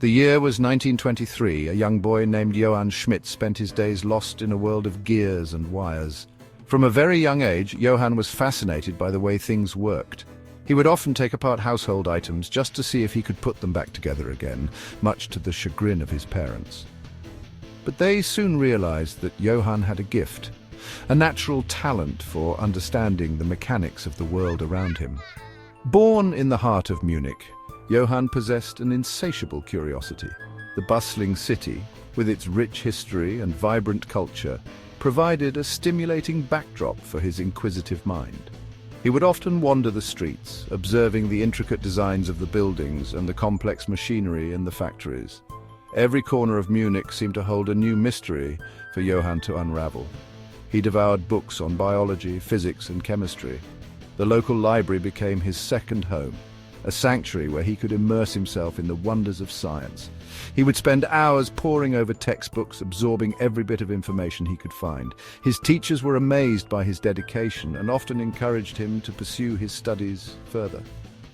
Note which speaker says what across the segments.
Speaker 1: The year was 1923. A young boy named Johann Schmidt spent his days lost in a world of gears and wires. From a very young age, Johann was fascinated by the way things worked. He would often take apart household items just to see if he could put them back together again, much to the chagrin of his parents. But they soon realized that Johann had a gift, a natural talent for understanding the mechanics of the world around him. Born in the heart of Munich, Johann possessed an insatiable curiosity. The bustling city, with its rich history and vibrant culture, provided a stimulating backdrop for his inquisitive mind. He would often wander the streets, observing the intricate designs of the buildings and the complex machinery in the factories. Every corner of Munich seemed to hold a new mystery for Johann to unravel. He devoured books on biology, physics, and chemistry. The local library became his second home, a sanctuary where he could immerse himself in the wonders of science. He would spend hours poring over textbooks, absorbing every bit of information he could find. His teachers were amazed by his dedication and often encouraged him to pursue his studies further.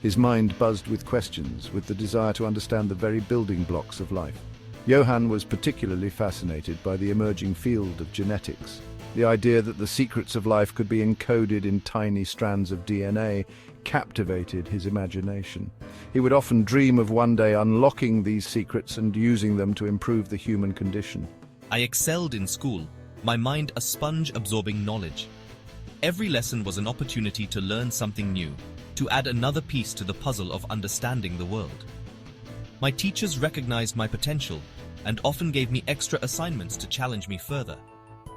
Speaker 1: His mind buzzed with questions, with the desire to understand the very building blocks of life. Johann was particularly fascinated by the emerging field of genetics. The idea that the secrets of life could be encoded in tiny strands of DNA captivated his imagination. He would often dream of one day unlocking these secrets and using them to improve the human condition.
Speaker 2: I excelled in school, my mind a sponge absorbing knowledge. Every lesson was an opportunity to learn something new, to add another piece to the puzzle of understanding the world. My teachers recognized my potential and often gave me extra assignments to challenge me further.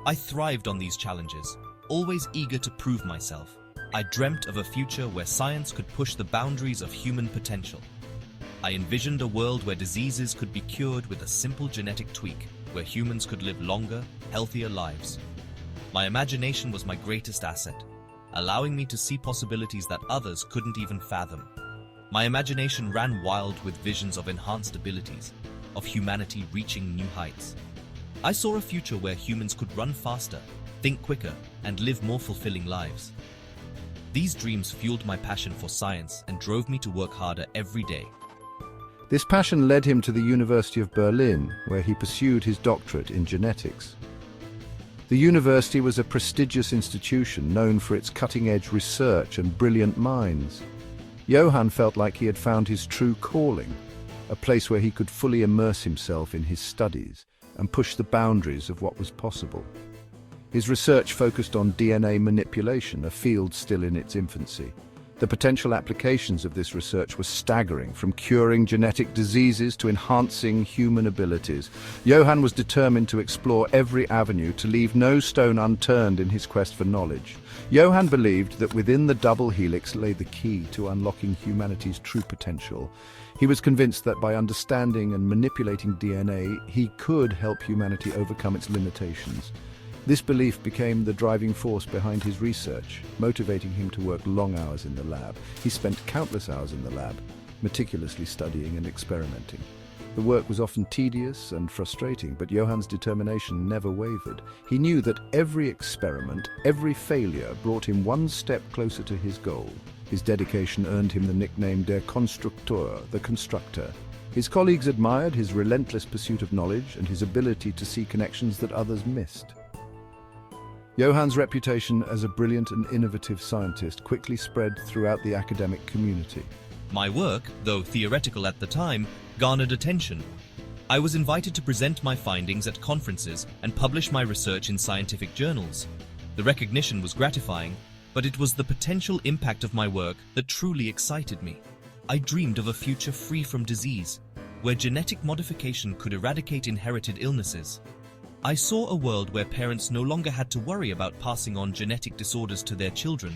Speaker 2: I thrived on these challenges, always eager to prove myself. I dreamt of a future where science could push the boundaries of human potential. I envisioned a world where diseases could be cured with a simple genetic tweak, where humans could live longer, healthier lives. My imagination was my greatest asset, allowing me to see possibilities that others couldn't even fathom. My imagination ran wild with visions of enhanced abilities, of humanity reaching new heights. I saw a future where humans could run faster, think quicker, and live more fulfilling lives. These dreams fueled my passion for science and drove me to work harder every day.
Speaker 1: This passion led him to the University of Berlin, where he pursued his doctorate in genetics. The university was a prestigious institution known for its cutting-edge research and brilliant minds. Johann felt like he had found his true calling, a place where he could fully immerse himself in his studies and push the boundaries of what was possible. His research focused on DNA manipulation, a field still in its infancy. The potential applications of this research were staggering, from curing genetic diseases to enhancing human abilities. Johann was determined to explore every avenue, to leave no stone unturned in his quest for knowledge. Johann believed that within the double helix lay the key to unlocking humanity's true potential. He was convinced that by understanding and manipulating DNA, he could help humanity overcome its limitations. This belief became the driving force behind his research, motivating him to work long hours in the lab. He spent countless hours in the lab, meticulously studying and experimenting. The work was often tedious and frustrating, but Johann's determination never wavered. He knew that every experiment, every failure brought him one step closer to his goal. His dedication earned him the nickname Der Konstrukteur, the Constructor. His colleagues admired his relentless pursuit of knowledge and his ability to see connections that others missed. Johann's reputation as a brilliant and innovative scientist quickly spread throughout the academic community.
Speaker 2: My work, though theoretical at the time, garnered attention. I was invited to present my findings at conferences and publish my research in scientific journals. The recognition was gratifying, but it was the potential impact of my work that truly excited me. I dreamed of a future free from disease, where genetic modification could eradicate inherited illnesses. I saw a world where parents no longer had to worry about passing on genetic disorders to their children,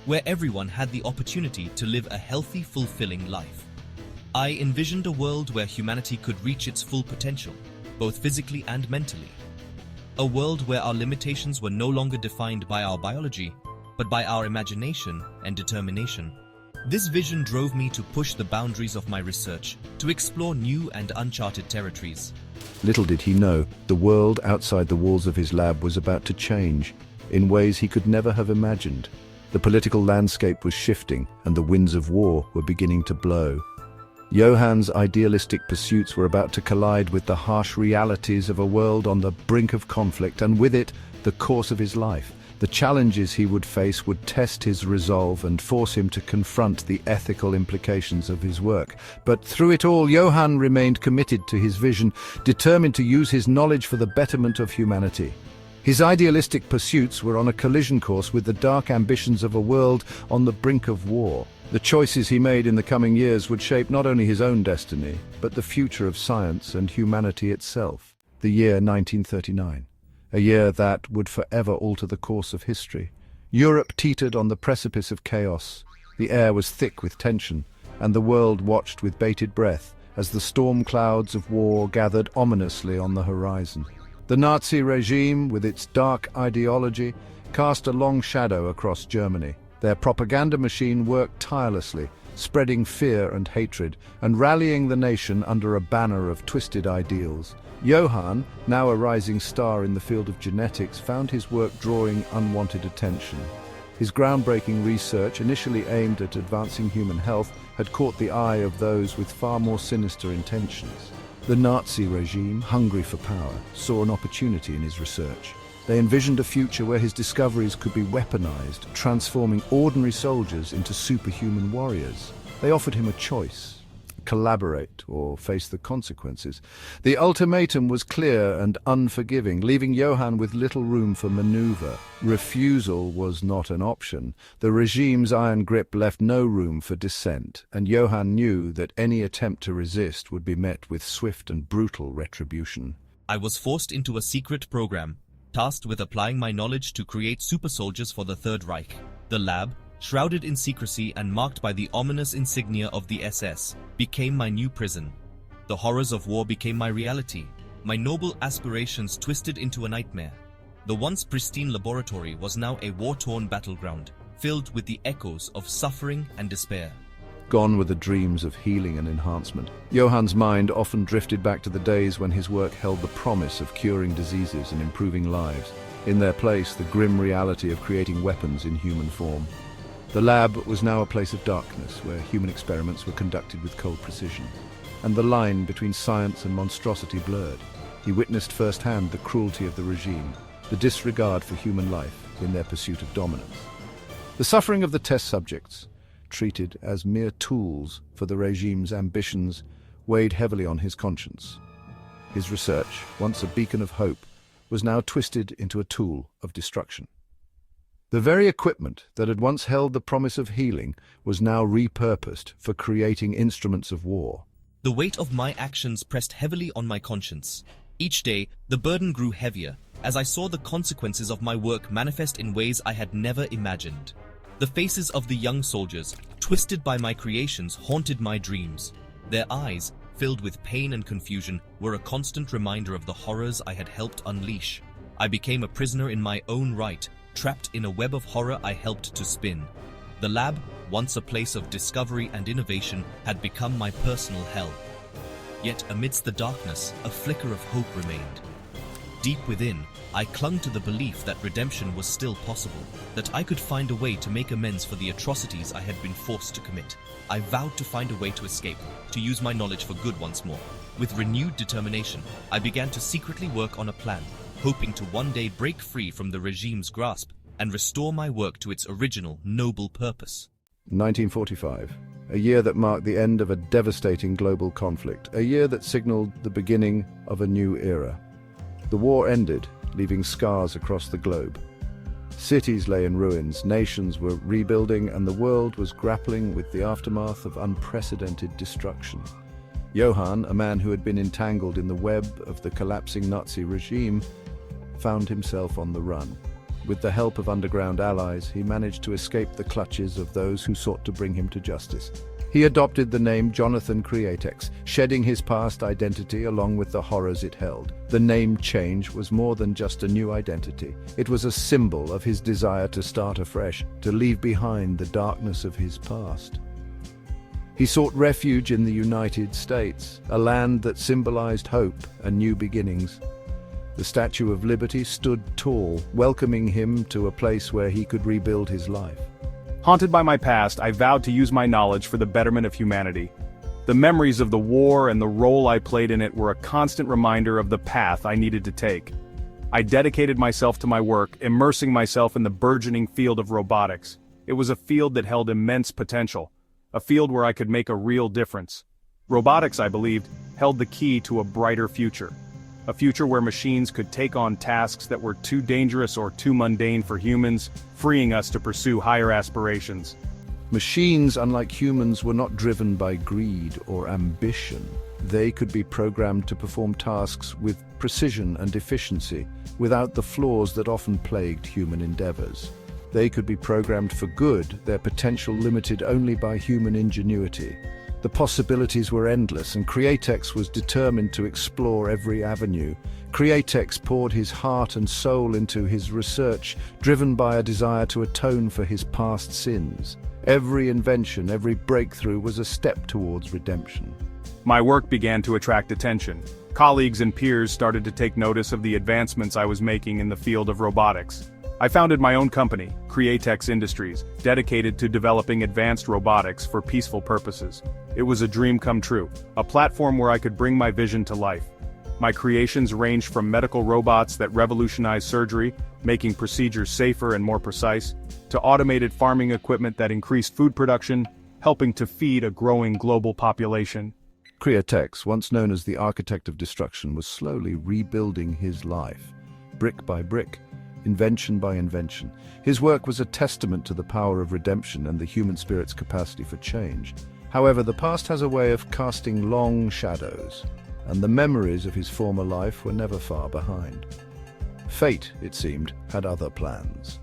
Speaker 2: where everyone had the opportunity to live a healthy, fulfilling life. I envisioned a world where humanity could reach its full potential, both physically and mentally. A world where our limitations were no longer defined by our biology, but by our imagination and determination. This vision drove me to push the boundaries of my research, to explore new and uncharted territories.
Speaker 1: Little did he know, the world outside the walls of his lab was about to change, in ways he could never have imagined. The political landscape was shifting, and the winds of war were beginning to blow. Johann's idealistic pursuits were about to collide with the harsh realities of a world on the brink of conflict, and with it, the course of his life. The challenges he would face would test his resolve and force him to confront the ethical implications of his work. But through it all, Johann remained committed to his vision, determined to use his knowledge for the betterment of humanity. His idealistic pursuits were on a collision course with the dark ambitions of a world on the brink of war. The choices he made in the coming years would shape not only his own destiny, but the future of science and humanity itself. The year 1939. A year that would forever alter the course of history. Europe teetered on the precipice of chaos. The air was thick with tension, and the world watched with bated breath as the storm clouds of war gathered ominously on the horizon. The Nazi regime, with its dark ideology, cast a long shadow across Germany. Their propaganda machine worked tirelessly, spreading fear and hatred, and rallying the nation under a banner of twisted ideals. Johann, now a rising star in the field of genetics, found his work drawing unwanted attention. His groundbreaking research, initially aimed at advancing human health, had caught the eye of those with far more sinister intentions. The Nazi regime, hungry for power, saw an opportunity in his research. They envisioned a future where his discoveries could be weaponized, transforming ordinary soldiers into superhuman warriors. They offered him a choice: collaborate or face the consequences. The ultimatum was clear and unforgiving, leaving Johann with little room for maneuver. Refusal was not an option. The regime's iron grip left no room for dissent, and Johann knew that any attempt to resist would be met with swift and brutal retribution.
Speaker 2: I was forced into a secret program, tasked with applying my knowledge to create super soldiers for the Third Reich. The lab, shrouded in secrecy and marked by the ominous insignia of the SS, became my new prison. The horrors of war became my reality, my noble aspirations twisted into a nightmare. The once pristine laboratory was now a war-torn battleground, filled with the echoes of suffering and despair.
Speaker 1: Gone were the dreams of healing and enhancement. Johann's mind often drifted back to the days when his work held the promise of curing diseases and improving lives. In their place, the grim reality of creating weapons in human form. The lab was now a place of darkness, where human experiments were conducted with cold precision, and the line between science and monstrosity blurred. He witnessed firsthand the cruelty of the regime, the disregard for human life in their pursuit of dominance. The suffering of the test subjects, treated as mere tools for the regime's ambitions, weighed heavily on his conscience. His research, once a beacon of hope, was now twisted into a tool of destruction. The very equipment that had once held the promise of healing was now repurposed for creating instruments of war.
Speaker 2: The weight of my actions pressed heavily on my conscience. Each day, the burden grew heavier, as I saw the consequences of my work manifest in ways I had never imagined. The faces of the young soldiers, twisted by my creations, haunted my dreams. Their eyes, filled with pain and confusion, were a constant reminder of the horrors I had helped unleash. I became a prisoner in my own right, trapped in a web of horror I helped to spin. The lab, once a place of discovery and innovation, had become my personal hell. Yet amidst the darkness, a flicker of hope remained. Deep within, I clung to the belief that redemption was still possible, that I could find a way to make amends for the atrocities I had been forced to commit. I vowed to find a way to escape, to use my knowledge for good once more. With renewed determination, I began to secretly work on a plan, hoping to one day break free from the regime's grasp and restore my work to its original, noble purpose.
Speaker 1: 1945, a year that marked the end of a devastating global conflict, a year that signaled the beginning of a new era. The war ended, leaving scars across the globe. Cities lay in ruins, nations were rebuilding, and the world was grappling with the aftermath of unprecedented destruction. Johann, a man who had been entangled in the web of the collapsing Nazi regime, found himself on the run. With the help of underground allies, he managed to escape the clutches of those who sought to bring him to justice. He adopted the name Jonathan Createx, shedding his past identity along with the horrors it held. The name change was more than just a new identity. It was a symbol of his desire to start afresh, to leave behind the darkness of his past. He sought refuge in the United States, a land that symbolized hope and new beginnings. The Statue of Liberty stood tall, welcoming him to a place where he could rebuild his life.
Speaker 3: Haunted by my past, I vowed to use my knowledge for the betterment of humanity. The memories of the war and the role I played in it were a constant reminder of the path I needed to take. I dedicated myself to my work, immersing myself in the burgeoning field of robotics. It was a field that held immense potential, a field where I could make a real difference. Robotics, I believed, held the key to a brighter future. A future where machines could take on tasks that were too dangerous or too mundane for humans, freeing us to pursue higher aspirations.
Speaker 1: Machines, unlike humans, were not driven by greed or ambition. They could be programmed to perform tasks with precision and efficiency, without the flaws that often plagued human endeavors. They could be programmed for good, their potential limited only by human ingenuity. The possibilities were endless, and Createx was determined to explore every avenue. Createx poured his heart and soul into his research, driven by a desire to atone for his past sins. Every invention, every breakthrough was a step towards redemption.
Speaker 3: My work began to attract attention. Colleagues and peers started to take notice of the advancements I was making in the field of robotics. I founded my own company, Createx Industries, dedicated to developing advanced robotics for peaceful purposes. It was a dream come true, a platform where I could bring my vision to life. My creations ranged from medical robots that revolutionized surgery, making procedures safer and more precise, to automated farming equipment that increased food production, helping to feed a growing global population.
Speaker 1: Createx, once known as the architect of destruction, was slowly rebuilding his life, brick by brick, invention by invention. His work was a testament to the power of redemption and the human spirit's capacity for change. However, the past has a way of casting long shadows, and the memories of his former life were never far behind. Fate, it seemed, had other plans.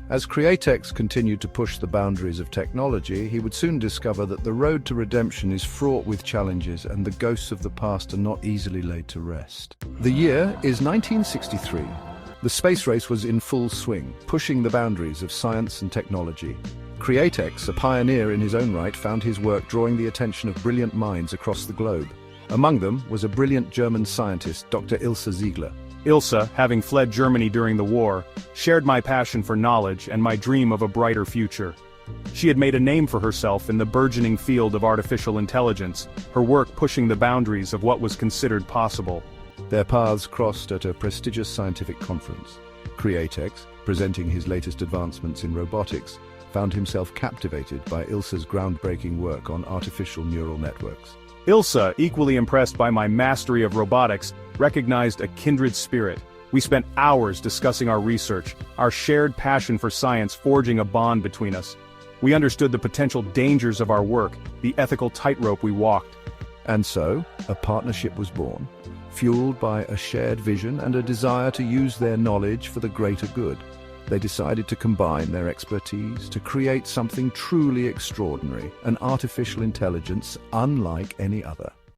Speaker 1: As Createx continued to push the boundaries of technology, he would soon discover that the road to redemption is fraught with challenges, and the ghosts of the past are not easily laid to rest. The year is 1963. The space race was in full swing, pushing the boundaries of science and technology. Createx, a pioneer in his own right, found his work drawing the attention of brilliant minds across the globe. Among them was a brilliant German scientist, Dr. Ilse Ziegler.
Speaker 3: Ilse, having fled Germany during the war, shared my passion for knowledge and my dream of a brighter future. She had made a name for herself in the burgeoning field of artificial intelligence, her work pushing the boundaries of what was considered possible.
Speaker 1: Their paths crossed at a prestigious scientific conference. Createx, presenting his latest advancements in robotics, found himself captivated by Ilse's groundbreaking work on artificial neural networks.
Speaker 3: Ilse, equally impressed by my mastery of robotics, recognized a kindred spirit. We spent hours discussing our research, our shared passion for science forging a bond between us. We understood the potential dangers of our work, the ethical tightrope we walked.
Speaker 1: And so, a partnership was born, fueled by a shared vision and a desire to use their knowledge for the greater good. They decided to combine their expertise to create something truly extraordinary, an artificial intelligence unlike any other.